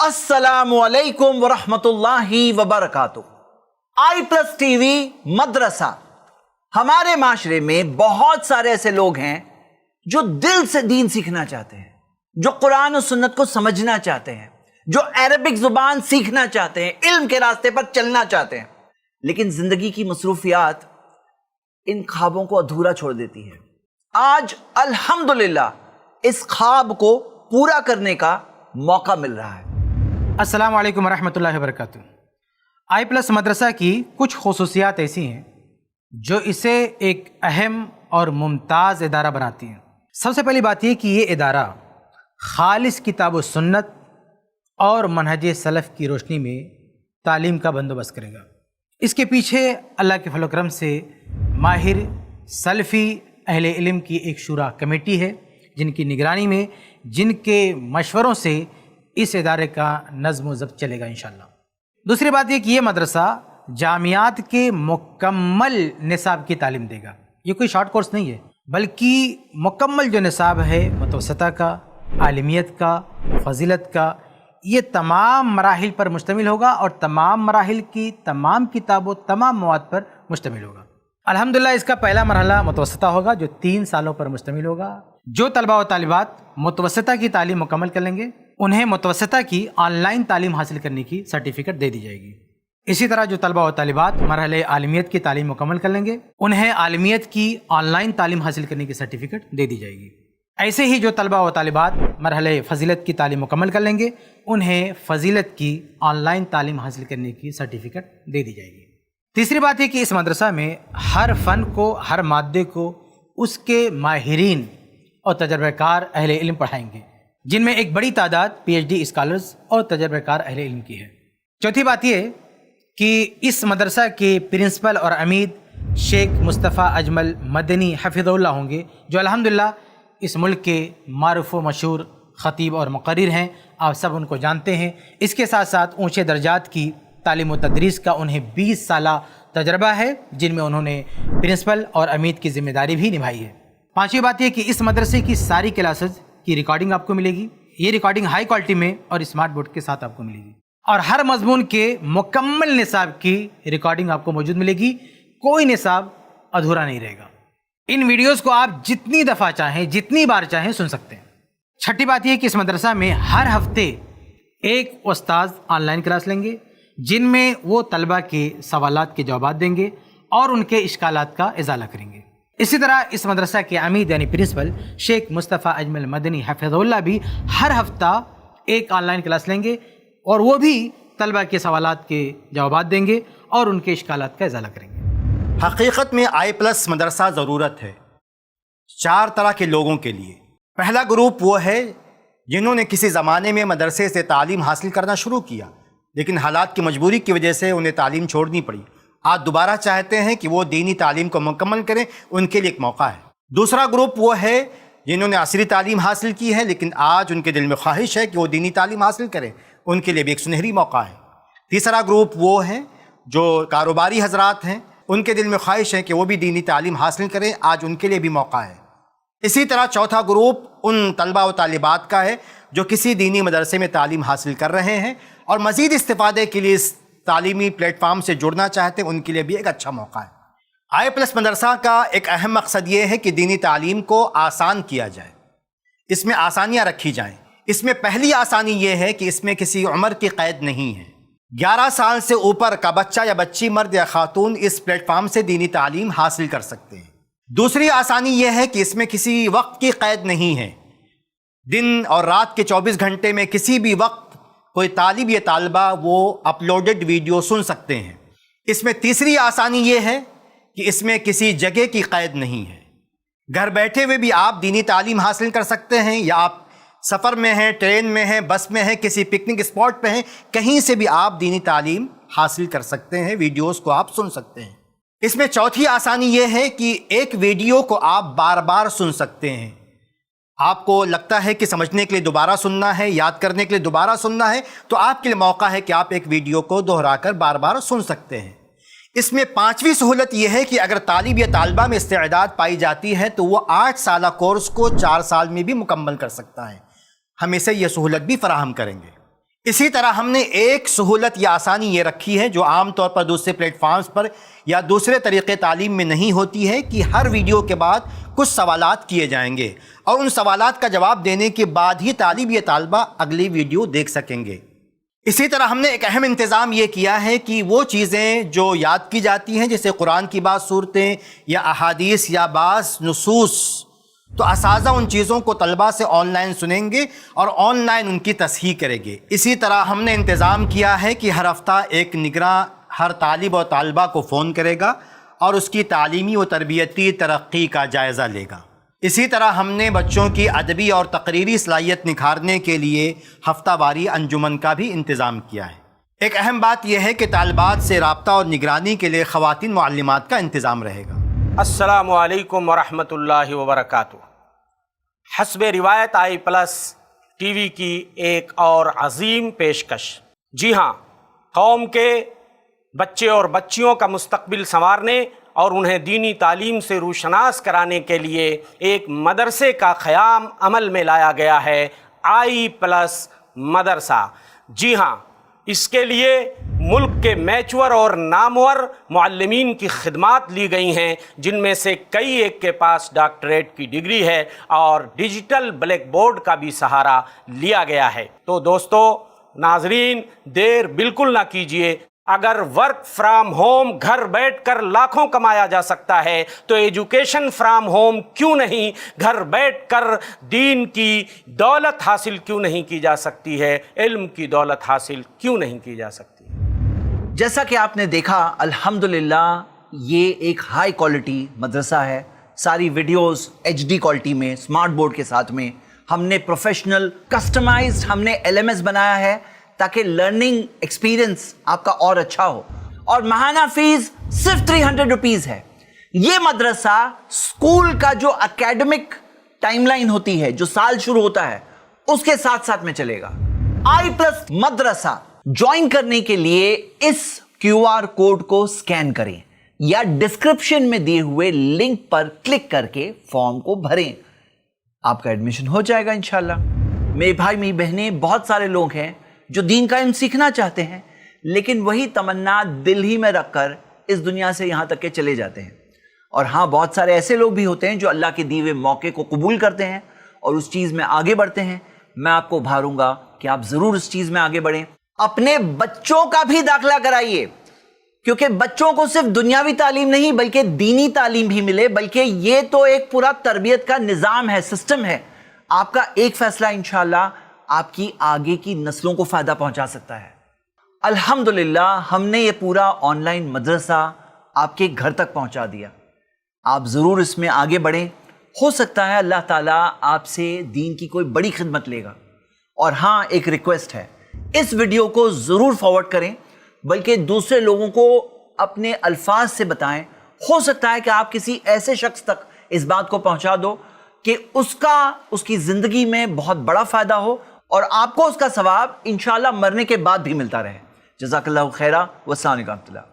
السلام علیکم ورحمۃ اللہ وبرکاتہ۔ آئی پلس ٹی وی مدرسہ۔ ہمارے معاشرے میں بہت سارے ایسے لوگ ہیں جو دل سے دین سیکھنا چاہتے ہیں، جو قرآن و سنت کو سمجھنا چاہتے ہیں، جو عربک زبان سیکھنا چاہتے ہیں، علم کے راستے پر چلنا چاہتے ہیں، لیکن زندگی کی مصروفیات ان خوابوں کو ادھورا چھوڑ دیتی ہے۔ آج الحمدللہ اس خواب کو پورا کرنے کا موقع مل رہا ہے۔ السلام علیکم ورحمۃ اللہ وبرکاتہ۔ آئی پلس مدرسہ کی کچھ خصوصیات ایسی ہیں جو اسے ایک اہم اور ممتاز ادارہ بناتی ہیں۔ سب سے پہلی بات یہ کہ یہ ادارہ خالص کتاب و سنت اور منہج سلف کی روشنی میں تعلیم کا بندوبست کرے گا۔ اس کے پیچھے اللہ کے فضل و کرم سے ماہر سلفی اہل علم کی ایک شورا کمیٹی ہے، جن کی نگرانی میں، جن کے مشوروں سے اس ادارے کا نظم و ضبط چلے گا انشاءاللہ۔ دوسری بات یہ کہ یہ مدرسہ جامعات کے مکمل نصاب کی تعلیم دے گا۔ یہ کوئی شارٹ کورس نہیں ہے، بلکہ مکمل جو نصاب ہے متوسطہ کا، عالمیت کا، فضیلت کا، یہ تمام مراحل پر مشتمل ہوگا اور تمام مراحل کی تمام کتابوں، تمام مواد پر مشتمل ہوگا۔ الحمدللہ اس کا پہلا مرحلہ متوسطہ ہوگا جو 3 سالوں پر مشتمل ہوگا۔ جو طلباء و طالبات متوسطہ کی تعلیم مکمل کر لیں گے، انہیں متوسطہ کی آن لائن تعلیم حاصل کرنے کی سرٹیفکیٹ دے دی جائے گی۔ اسی طرح جو طلباء و طالبات مرحلہ عالمیت کی تعلیم مکمل کر لیں گے، انہیں عالمیت کی آن لائن تعلیم حاصل کرنے کی سرٹیفکیٹ دے دی جائے گی۔ ایسے ہی جو طلباء و طالبات مرحلہ فضیلت کی تعلیم مکمل کر لیں گے، انہیں فضیلت کی آن لائن تعلیم حاصل کرنے کی سرٹیفکیٹ دے دی جائے گی۔ تیسری بات یہ کہ اس مدرسہ میں ہر فن کو، ہر مادے کو اس کے ماہرین اور تجربہ کار اہل علم پڑھائیں گے، جن میں ایک بڑی تعداد پی ایچ ڈی اسکالرز اور تجربہ کار اہل علم کی ہے۔ چوتھی بات یہ کہ اس مدرسہ کے پرنسپل اور عمید شیخ مصطفیٰ اجمل مدنی حفظہ اللہ ہوں گے، جو الحمدللہ اس ملک کے معروف و مشہور خطیب اور مقرر ہیں، آپ سب ان کو جانتے ہیں۔ اس کے ساتھ ساتھ اونچے درجات کی تعلیم و تدریس کا انہیں 20 سالہ تجربہ ہے، جن میں انہوں نے پرنسپل اور عمید کی ذمہ داری بھی نبھائی ہے۔ پانچویں بات یہ کہ اس مدرسے کی ساری کلاسز کی ریکارڈنگ آپ کو ملے گی۔ یہ ریکارڈنگ ہائی کوالٹی میں اور اسمارٹ بورڈ کے ساتھ آپ کو ملے گی، اور ہر مضمون کے مکمل نصاب کی ریکارڈنگ آپ کو موجود ملے گی۔ کوئی نصاب ادھورا نہیں رہے گا۔ ان ویڈیوز کو آپ جتنی دفعہ چاہیں، جتنی بار چاہیں سن سکتے ہیں۔ چھٹی بات یہ کہ اس مدرسہ میں ہر ہفتے ایک استاذ آن لائن کلاس لیں گے، جن میں وہ طلبہ کے سوالات کے جوابات دیں گے اور ان کے اشکالات کا ازالہ کریں گے۔ اسی طرح اس مدرسہ کے عمید یعنی پرنسپل شیخ مصطفیٰ اجمل مدنی حفظہ اللہ بھی ہر ہفتہ ایک آن لائن کلاس لیں گے، اور وہ بھی طلبہ کے سوالات کے جوابات دیں گے اور ان کے اشکالات کا ازالہ کریں گے۔ حقیقت میں آئی پلس مدرسہ ضرورت ہے 4 طرح کے لوگوں کے لیے۔ پہلا گروپ وہ ہے جنہوں نے کسی زمانے میں مدرسے سے تعلیم حاصل کرنا شروع کیا، لیکن حالات کی مجبوری کی وجہ سے انہیں تعلیم چھوڑنی پڑی۔ آج دوبارہ چاہتے ہیں کہ وہ دینی تعلیم کو مکمل کریں، ان کے لیے ایک موقع ہے۔ دوسرا گروپ وہ ہے جنہوں نے عصری تعلیم حاصل کی ہے، لیکن آج ان کے دل میں خواہش ہے کہ وہ دینی تعلیم حاصل کریں، ان کے لیے بھی ایک سنہری موقع ہے۔ تیسرا گروپ وہ ہیں جو کاروباری حضرات ہیں، ان کے دل میں خواہش ہے کہ وہ بھی دینی تعلیم حاصل کریں، آج ان کے لیے بھی موقع ہے۔ اسی طرح چوتھا گروپ ان طلباء و طالبات کا ہے جو کسی دینی مدرسے میں تعلیم حاصل کر رہے ہیں اور مزید استفادے کے لیے اس تعلیمی پلیٹ فارم سے جڑنا چاہتے ہیں، ان کے لیے بھی ایک اچھا موقع ہے۔ آئی پلس مدرسہ کا ایک اہم مقصد یہ ہے کہ دینی تعلیم کو آسان کیا جائے، اس میں آسانیاں رکھی جائیں۔ اس میں پہلی آسانی یہ ہے کہ اس میں کسی عمر کی قید نہیں ہے۔ 11 سال سے اوپر کا بچہ یا بچی، مرد یا خاتون، اس پلیٹ فارم سے دینی تعلیم حاصل کر سکتے ہیں۔ دوسری آسانی یہ ہے کہ اس میں کسی وقت کی قید نہیں ہے۔ دن اور رات کے 24 گھنٹے میں کسی بھی وقت کوئی طالب یا طالبہ وہ اپلوڈڈ ویڈیو سن سکتے ہیں۔ اس میں تیسری آسانی یہ ہے کہ اس میں کسی جگہ کی قید نہیں ہے۔ گھر بیٹھے ہوئے بھی آپ دینی تعلیم حاصل کر سکتے ہیں، یا آپ سفر میں ہیں، ٹرین میں ہیں، بس میں ہیں، کسی پکنک اسپاٹ پہ ہیں، کہیں سے بھی آپ دینی تعلیم حاصل کر سکتے ہیں، ویڈیوز کو آپ سن سکتے ہیں۔ اس میں چوتھی آسانی یہ ہے کہ ایک ویڈیو کو آپ بار بار سن سکتے ہیں۔ آپ کو لگتا ہے کہ سمجھنے کے لیے دوبارہ سننا ہے، یاد کرنے کے لیے دوبارہ سننا ہے، تو آپ کے لیے موقع ہے کہ آپ ایک ویڈیو کو دہرا کر بار بار سن سکتے ہیں۔ اس میں 5ویں سہولت یہ ہے کہ اگر طالب یا طالبہ میں استعداد پائی جاتی ہے تو وہ 8 سالہ کورس کو 4 سال میں بھی مکمل کر سکتا ہے۔ ہم اسے یہ سہولت بھی فراہم کریں گے۔ اسی طرح ہم نے ایک سہولت یا آسانی یہ رکھی ہے جو عام طور پر دوسرے پلیٹ فارمز پر یا دوسرے طریقے تعلیم میں نہیں ہوتی ہے، کہ ہر ویڈیو کے بعد کچھ سوالات کیے جائیں گے اور ان سوالات کا جواب دینے کے بعد ہی طالب یا طالبہ اگلی ویڈیو دیکھ سکیں گے۔ اسی طرح ہم نے ایک اہم انتظام یہ کیا ہے کہ وہ چیزیں جو یاد کی جاتی ہیں جیسے قرآن کی بعض صورتیں یا احادیث یا بعض نصوص، تو اساتذہ ان چیزوں کو طلبہ سے آن لائن سنیں گے اور آن لائن ان کی تصحیح کریں گے۔ اسی طرح ہم نے انتظام کیا ہے کہ ہر ہفتہ ایک نگراں ہر طالب اور طالبہ کو فون کرے گا اور اس کی تعلیمی و تربیتی ترقی کا جائزہ لے گا۔ اسی طرح ہم نے بچوں کی ادبی اور تقریری صلاحیت نکھارنے کے لیے ہفتہ واری انجمن کا بھی انتظام کیا ہے۔ ایک اہم بات یہ ہے کہ طالبات سے رابطہ اور نگرانی کے لیے خواتین معلمات کا انتظام رہے گا۔ السلام علیکم ورحمۃ اللہ وبرکاتہ۔ حسب روایت آئی پلس ٹی وی کی ایک اور عظیم پیشکش۔ جی ہاں، قوم کے بچے اور بچیوں کا مستقبل سنوارنے اور انہیں دینی تعلیم سے روشناس کرانے کے لیے ایک مدرسے کا قیام عمل میں لایا گیا ہے، آئی پلس مدرسہ۔ جی ہاں، اس کے لیے ملک کے میچور اور نامور معلمین کی خدمات لی گئی ہیں، جن میں سے کئی ایک کے پاس ڈاکٹریٹ کی ڈگری ہے اور ڈیجیٹل بلیک بورڈ کا بھی سہارا لیا گیا ہے۔ تو دوستو، ناظرین، دیر بالکل نہ کیجیے۔ اگر ورک فرام ہوم گھر بیٹھ کر لاکھوں کمایا جا سکتا ہے تو ایجوکیشن فرام ہوم کیوں نہیں گھر بیٹھ کر دین کی دولت حاصل کیوں نہیں کی جا سکتی ہے، علم کی دولت حاصل کیوں نہیں کی جا سکتی؟ جیسا کہ آپ نے دیکھا، الحمدللہ یہ ایک ہائی کوالٹی مدرسہ ہے۔ ساری ویڈیوز ایچ ڈی کوالٹی میں، سمارٹ بورڈ کے ساتھ میں ہم نے پروفیشنل کسٹمائزڈ ہم نے LMS بنایا ہے تاکہ لرننگ ایکسپیرینس آپ کا اور اچھا ہو، اور ماہانہ فیس صرف 300 روپیز ہے۔ یہ مدرسہ اسکول کا جو اکیڈمک ٹائم لائن ہوتی ہے، جو سال شروع ہوتا ہے، اس کے ساتھ ساتھ میں چلے گا۔ آئی پلس مدرسہ جوائن کرنے کے لیے اس QR کوڈ کو سکین کریں یا ڈسکرپشن میں دیے ہوئے لنک پر کلک کر کے فارم کو بھریں، آپ کا ایڈمیشن ہو جائے گا انشاءاللہ۔ میرے بھائی میری بہنیں، بہت سارے لوگ ہیں جو دین کا علم سیکھنا چاہتے ہیں، لیکن وہی تمنا دل ہی میں رکھ کر اس دنیا سے یہاں تک کہ چلے جاتے ہیں۔ اور ہاں، بہت سارے ایسے لوگ بھی ہوتے ہیں جو اللہ کے دیے ہوئے موقع کو قبول کرتے ہیں اور اس چیز میں آگے بڑھتے ہیں۔ میں آپ کو ابھاروں گا کہ آپ ضرور اس چیز میں آگے بڑھیں، اپنے بچوں کا بھی داخلہ کرائیے، کیونکہ بچوں کو صرف دنیاوی تعلیم نہیں بلکہ دینی تعلیم بھی ملے، بلکہ یہ تو ایک پورا تربیت کا نظام ہے، سسٹم ہے۔ آپ کا ایک فیصلہ انشاءاللہ آپ کی آگے کی نسلوں کو فائدہ پہنچا سکتا ہے۔ الحمدللہ ہم نے یہ پورا آن لائن مدرسہ آپ کے گھر تک پہنچا دیا۔ آپ ضرور اس میں آگے بڑھیں، ہو سکتا ہے اللہ تعالیٰ آپ سے دین کی کوئی بڑی خدمت لے گا۔ اور ہاں، ایک ریکویسٹ ہے، اس ویڈیو کو ضرور فارورڈ کریں، بلکہ دوسرے لوگوں کو اپنے الفاظ سے بتائیں۔ ہو سکتا ہے کہ آپ کسی ایسے شخص تک اس بات کو پہنچا دو کہ اس کی زندگی میں بہت بڑا فائدہ ہو اور آپ کو اس کا ثواب انشاءاللہ مرنے کے بعد بھی ملتا رہے۔ جزاک اللہ خیرہ، والسلام علیکم ورحمۃ اللہ۔